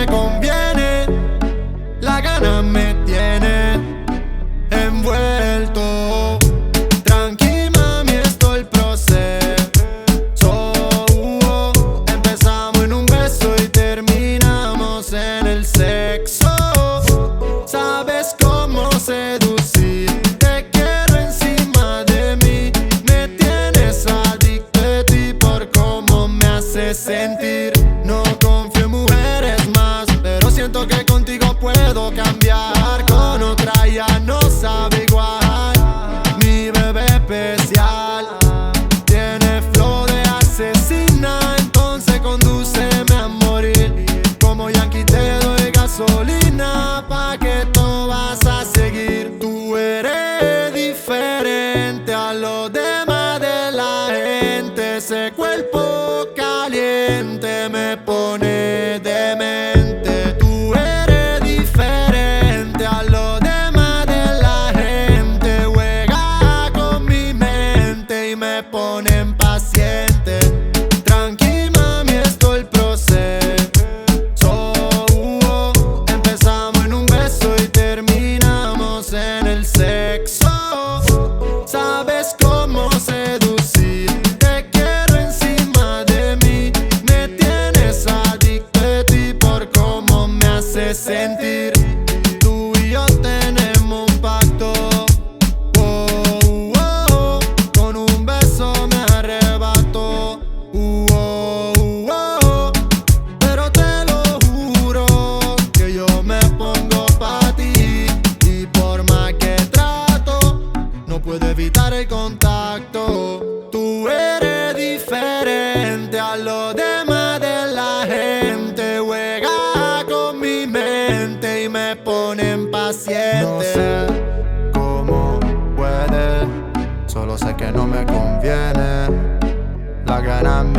conviene. La gana me tiene envuelto. Tranqui mami, esto es el proceso. Empezamos en un beso y terminamos en el sexo. Sabes cómo seducir, te quiero encima de mí. Me tienes adicto a ti por cómo me haces sentir. No confío en mujeres más, pero siento que contigo puedo cambiar. Con otra ya no sabe igual. Mi bebé especial tiene flow de asesina, entonces condúceme a morir. Como Yankee te doy gasolina, pa' que tú vas a seguir. Tú eres diferente a los demás de la gente. Ese cuerpo caliente me pone demente. Tú eres diferente a los demás de la gente. Juega con mi mente y me pone impaciente. Tranqui mami, esto es el proceso. Empezamos en un beso y terminamos en el sexo. Sabes cómo seducir, te quiero encima de mí. Me tienes adicto a ti por cómo me haces sentir. Tú y yo tenemos un pacto. Con un beso me arrebato. Pero te lo juro que yo me pongo pa' ti. Y por más que trato, no puedo evitar el contacto. Tú eres diferente a los demás de la gente. Juega con mi mente y me pone impaciente. No sé cómo puede, solo sé que no me conviene. La gana me